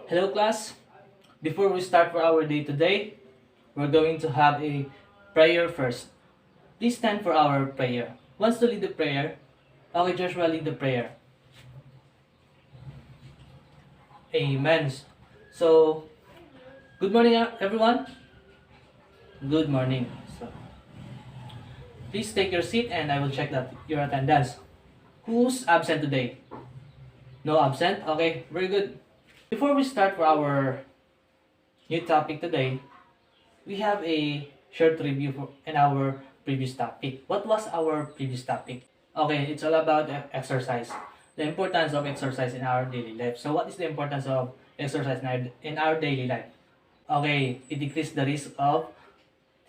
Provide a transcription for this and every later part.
Hello class, before we start for our day today, we're going to have a prayer first. Please stand for our prayer. Who wants to lead the prayer? Okay, Joshua, lead the prayer. Amen. So, good morning everyone. Good morning. So, please take your seat and I will check that your attendance. Who's absent today? No absent? Okay, very good. Before we start for our new topic today, we have a short review in our previous topic. What was our previous topic? Okay, it's all about exercise. The importance of exercise in our daily life. So what is the importance of exercise in our daily life? Okay, it decreases the risk of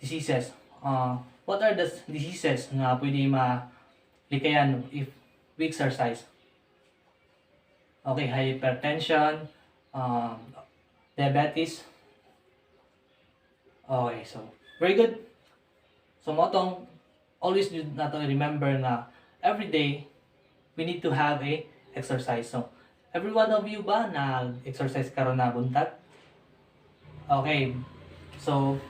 diseases. What are the diseases na pwede malikayan if we exercise? Okay, hypertension, um, diabetes. Okay, so very good. So motong always do not remember na every day we need to have a exercise. So every one of you ba na exercise karon na buntag? Okay. So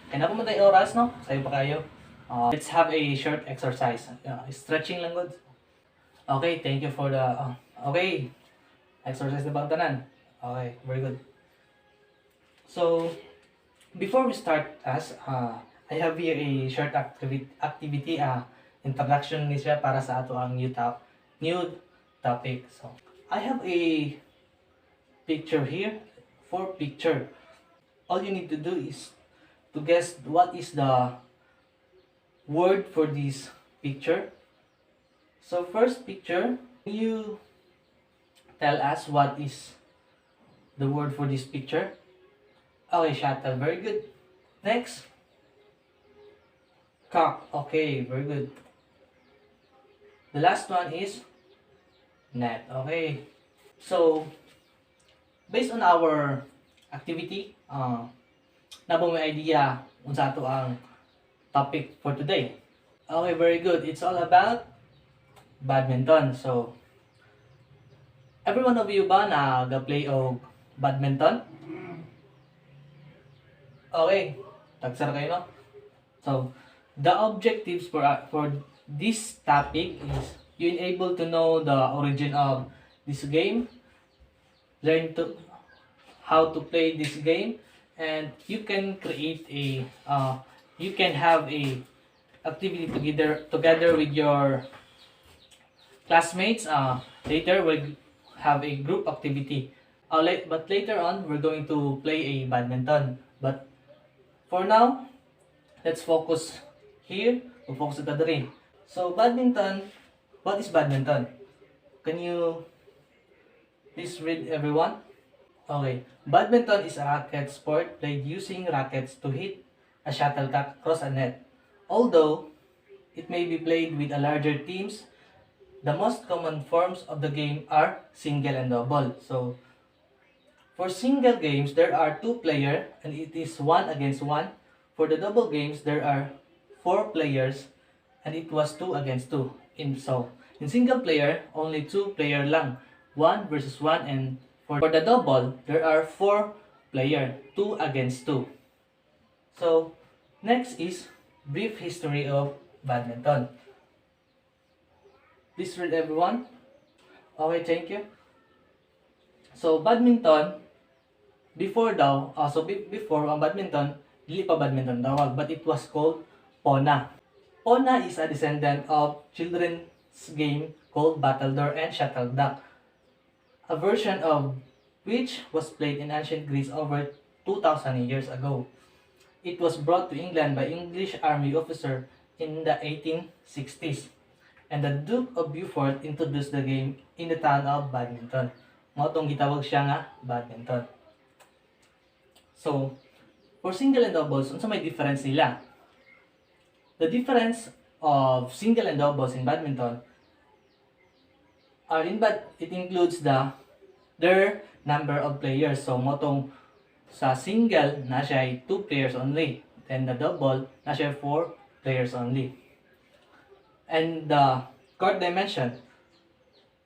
kaya na pumunta yung oras no? Sayo pa kayo. Let's have a short exercise. Stretching lang good. Okay, thank you for the okay. Exercise na bang tanan? Okay, very good. So before we start I have here a short activity introduction ni siya para sa ato ang new topic. So I have a picture here, 4 picture. All you need to do is to guess what is the word for this picture. So first picture, you tell us what is the word for this picture. Okay, shuttle, very good. Next, cock. Okay, very good. The last one is net. Okay. So, based on our activity, nabo may idea unsa ato ang topic for today. Okay, very good. It's all about badminton. So, every one of you ba nag-play og badminton? Okay, tagsar kayo no? So, the objectives for this topic is you able to know the origin of this game, learn to how to play this game, and you can create a you can have a activity together with your classmates. Later we'll have a group activity. But later on we're going to play a badminton. But for now, let's focus here. We'll focus at the ring. So badminton, what is badminton? Can you please read everyone? Okay. Badminton is a racket sport played using rackets to hit a shuttlecock across a net. Although it may be played with a larger teams, the most common forms of the game are single and double. So for single games, there are 2 players and it is 1 against 1. For the double games, there are 4 players and it was 2 against 2. In single player, only 2 player lang, 1 versus 1, and for the double, there are 4 player, 2 against 2. So next is brief history of badminton. Please read everyone. Okay, thank you. So badminton, before ang badminton, dili pa badminton tawag, but it was called Pona. Pona is a descendant of children's game called battledore and shuttlecock, a version of which was played in ancient Greece over 2,000 years ago. It was brought to England by English army officer in the 1860s, and the Duke of Beaufort introduced the game in the town of Badminton. Mao tong gitawag siya nga badminton. So, for single and doubles, unsa may difference nila? The difference of single and doubles in badminton it includes their number of players. So, motong sa single na siya 2 players only. Then the double na siya 4 players only. And the court dimension.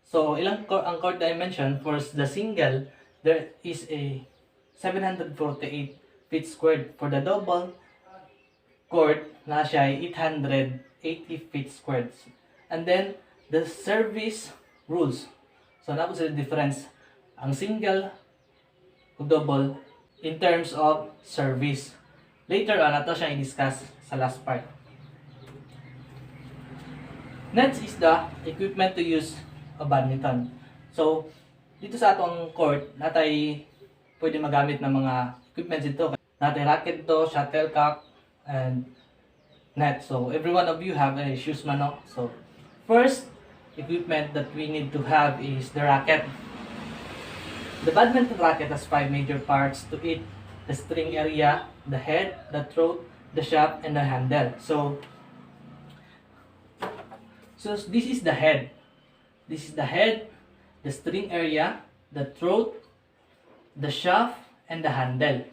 So, ang court dimension for the single there is a 748 feet squared. For the double court, na siya ay 880 feet squared. And then, the service rules. So, na po sila difference. Ang single o double in terms of service. Later on, ito siya i-discuss sa last part. Next is the equipment to use a badminton. So, dito sa atong court, natay pwede magamit ng mga equipments ito. Natay racket ito, shuttlecock, and net. So, every one of you have a shoes man, no? So, first equipment that we need to have is the racket. The badminton racket has 5 major parts to it: the string area, the head, the throat, the shaft, and the handle. So this is the head. This is the head, the string area, the throat, the shaft, and the handle.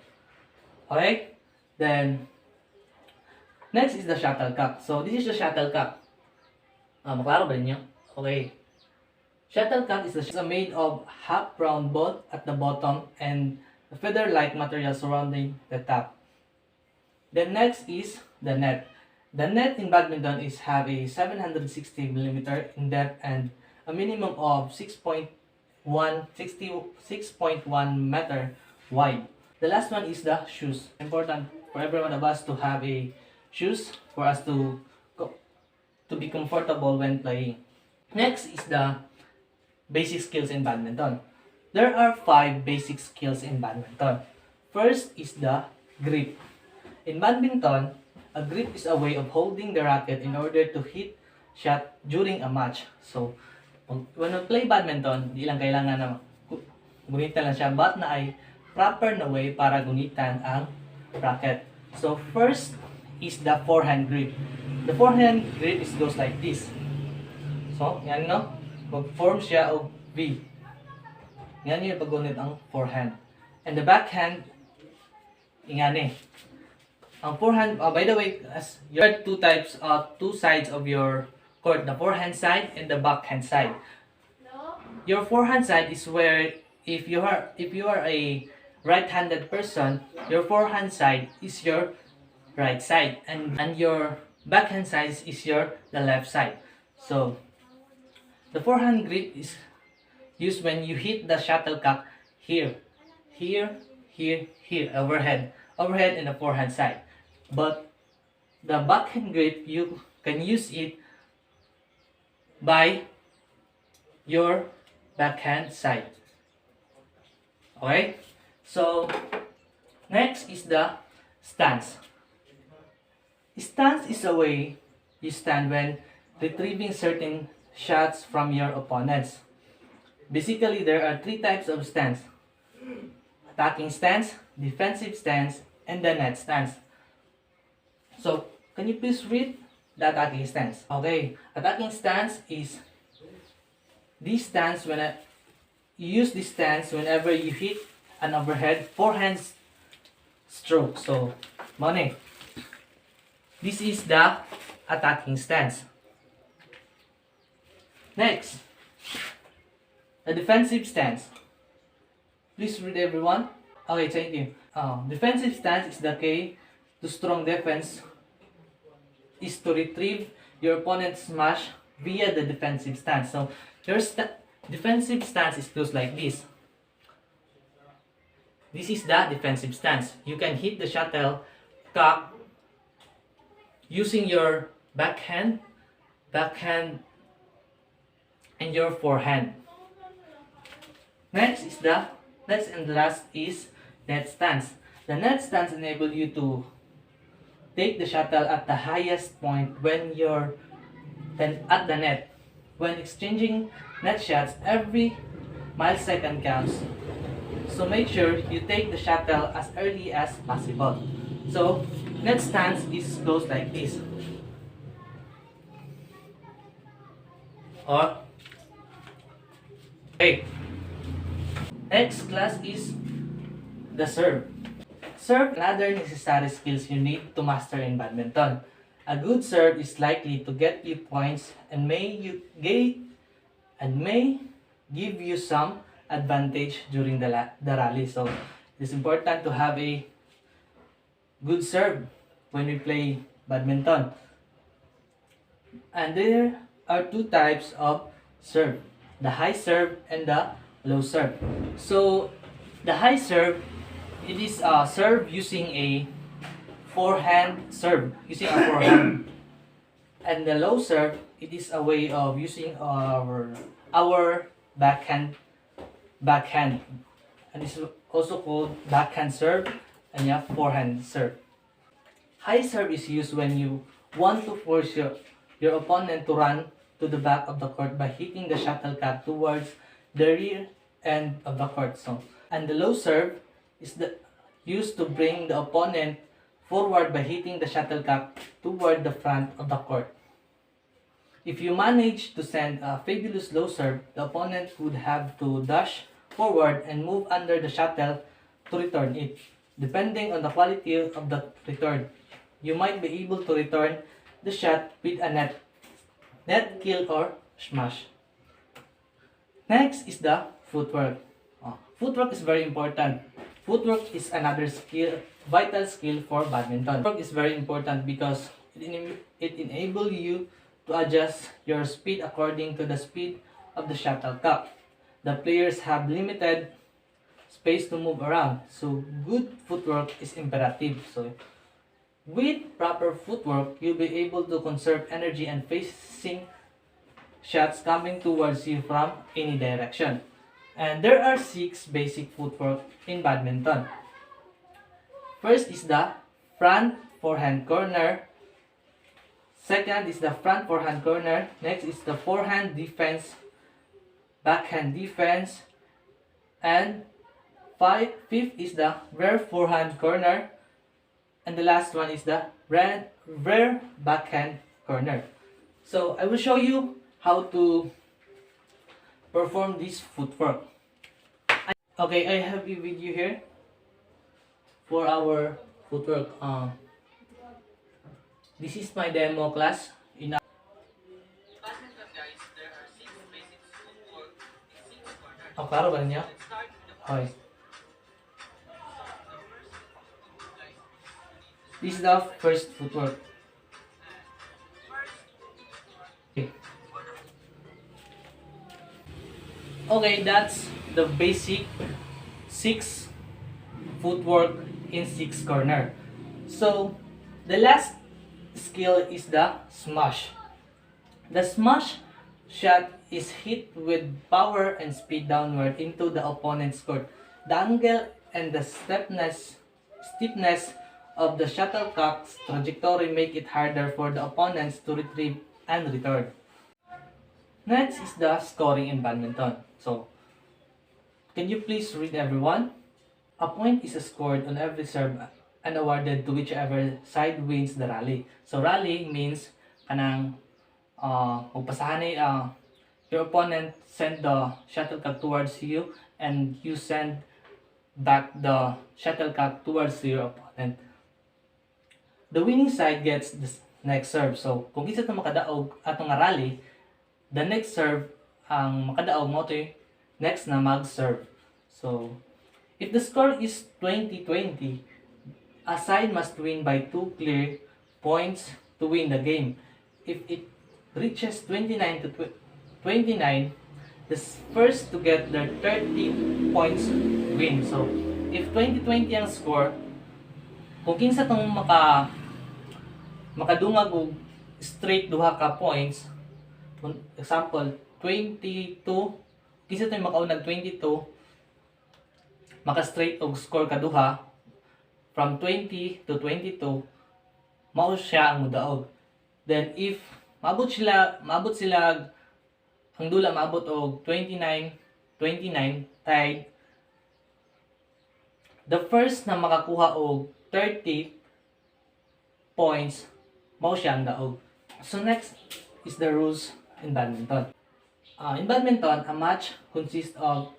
Okay? Then, next is the shuttlecock. So this is the shuttlecock. Maklaro ba ninyo? Okay. Shuttlecock is made of half round ball at the bottom and a feather-like material surrounding the top. The next is the net. The net in badminton have a 760 mm in depth and a minimum of 6.1 meter wide. The last one is the shoes. Important for every one of us to have a shoes for us to be comfortable when playing. Next is the basic skills in badminton. There are 5 basic skills in badminton. First is the grip. In badminton, a grip is a way of holding the racket in order to hit shot during a match. So, when we play badminton, di lang kailangan na gunitan lang siya, but na ay proper na way para gunitan ang racket. So, first is the forehand grip. The forehand grip goes like this. So, yan no? Mag-form siya o V. Yan yung paggunit ang forehand. And the backhand, ingani. Ang forehand, by the way, as you have two sides of your court, the forehand side and the backhand side. Your forehand side is where if you are a right-handed person, your forehand side is your right side, and your backhand side is the left side. So, the forehand grip is used when you hit the shuttlecock here, overhead in the forehand side. But the backhand grip, you can use it by your backhand side. Okay? So, next is the stance. Stance is a way you stand when retrieving certain shots from your opponents. Basically, there are 3 types of stance: attacking stance, defensive stance, and the net stance. So, can you please read the attacking stance? Okay, attacking stance is this stance you use this stance whenever you hit an overhead forehand stroke. So, money. This is the attacking stance. Next, the defensive stance. Please read everyone. Okay, thank you. Defensive stance is the key to strong defense is to retrieve your opponent's smash via the defensive stance. So, your defensive stance goes like this. This is the defensive stance. You can hit the shuttlecock using your backhand, and your forehand. Next and last is net stance. The net stance enables you to take the shuttle at the highest point when you're at the net. When exchanging net shots, every millisecond counts. So make sure you take the shuttle as early as possible. So net stance goes like this. Okay. Next class is the serve. Serve and other necessary skills you need to master in badminton. A good serve is likely to get you points and may give you some advantage during the rally. So it's important to have a good serve when we play badminton. And there are two types of serve, the high serve and the low serve. So the high serve, it is a serve using a forehand serve, using a forehand. And the low serve, it is a way of using our backhand, and this is also called backhand serve and yeah, forehand serve. High serve is used when you want to force your opponent to run to the back of the court by hitting the shuttlecock towards the rear end of the court. So, and the low serve is used to bring the opponent forward by hitting the shuttlecock toward the front of the court. If you manage to send a fabulous low serve, the opponent would have to dash forward and move under the shuttle to return it. Depending on the quality of the return, you might be able to return the shot with a net kill or smash. Next is the footwork. Footwork is very important. Footwork is another vital skill for badminton. Footwork is very important because it enables you to adjust your speed according to the speed of the shuttlecock. The players have limited space to move around, so good footwork is imperative. So with proper footwork, you'll be able to conserve energy and facing shots coming towards you from any direction. And there are 6 basic footwork in badminton. First is the front forehand corner. Second is the front forehand corner. Next is the forehand defense, backhand defense. And fifth is the rear forehand corner. And the last one is the rear backhand corner. So I will show you how to perform this footwork. Okay, I have a video here for our footwork. This is my demo class. In badminton, guys, there are 6 basic footwork in 6 corners. Klaro ba niya? Okay. This is the first footwork. Okay, that's the basic 6 footwork in 6 corner. So the last skill is the smash. The smash shot is hit with power and speed downward into the opponent's court. The angle and the stiffness of the shuttlecock's trajectory make it harder for the opponents to retrieve and return. Next is the scoring in badminton. So, can you please read everyone? A point is scored on every serve and awarded to whichever side wins the rally. So, rally means kanang magpasahanay your opponent send the shuttlecock towards you and you send back the shuttlecock towards your opponent. The winning side gets the next serve. So, kung isa ito makadaog atong nga rally, the next serve ang makadaog mo ito next na mag-serve. So, if the score is 20-20, a side must win by 2 clear points to win the game. If it reaches 29-29, the first to get their 30 points win. So, if 20-20 ang score, kung kinsa tong makadungag og straight duha ka points, example 22, kinsa tong makaunag 22, maka straight og score kaduha from 20 to 22, mao siya ang mudaog. Then if maabot sila ang dula maabot og 29 tied, the first na makakuha og 30 points mao siya ang daog. So next is the rules in badminton. In badminton, a match consists of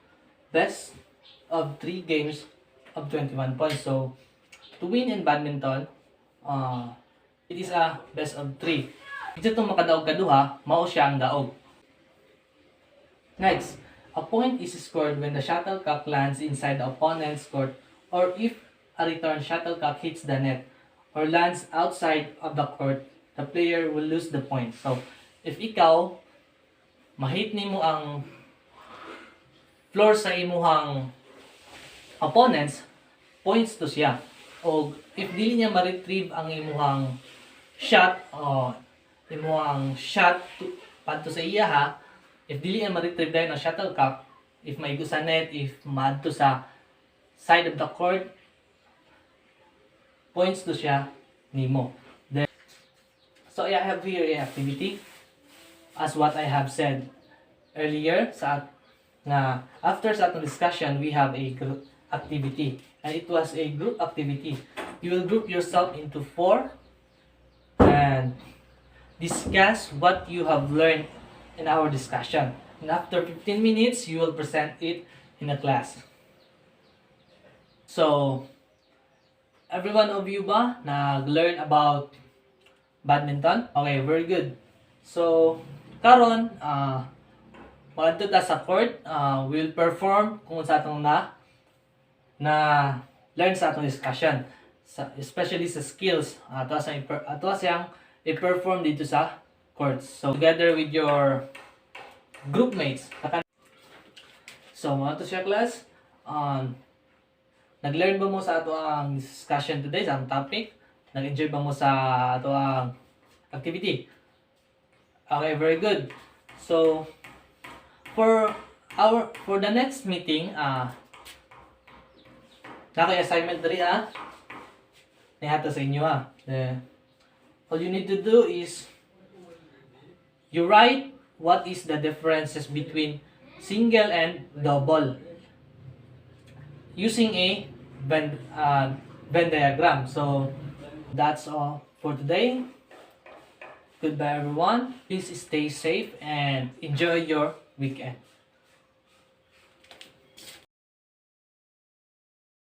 best of 3 games of 21 points. So to win in badminton, it is a best of 3. Ito itong makadaog kaduha, mao siya ang daog. Next, A point is scored when the shuttlecock lands inside the opponent's court or if a return shuttlecock hits the net or lands outside of the court, the player will lose the point. So, if ikaw, mahit nimo ang floor sa imuhang opponents, points to siya. O if dili niya ma-retrieve ang imuhang shot o imuhang shot padto sa iya ha, if dili niya ma-retrieve dahil ang shuttlecock, if maigo sa net, if maadto sa side of the court, points to siya nimo. Then, so I have here a activity as what I have said earlier na after sa atong discussion we have a group activity and it was a group activity. You will group yourself into 4 and discuss what you have learned in our discussion. And after 15 minutes, you will present it in a class. So, every one of you ba nag-learn about badminton? Okay, very good. So, karon maadto ta sa court, we'll perform kung sa atong na learn sa atong discussion. Especially sa skills, ato siyang i-perform dito sa courts. So, together with your group mates. So, mga to siya class, nag-learn ba mo sa ato ang discussion today, sa ang topic? Nag-enjoy ba mo sa ato ang activity? Okay, very good. So, for the next meeting, nakay assignment diri nihato sa inyo all you need to do is you write what is the differences between single and double using a Venn diagram. So that's all for today. Goodbye everyone. Please stay safe and enjoy your weekend.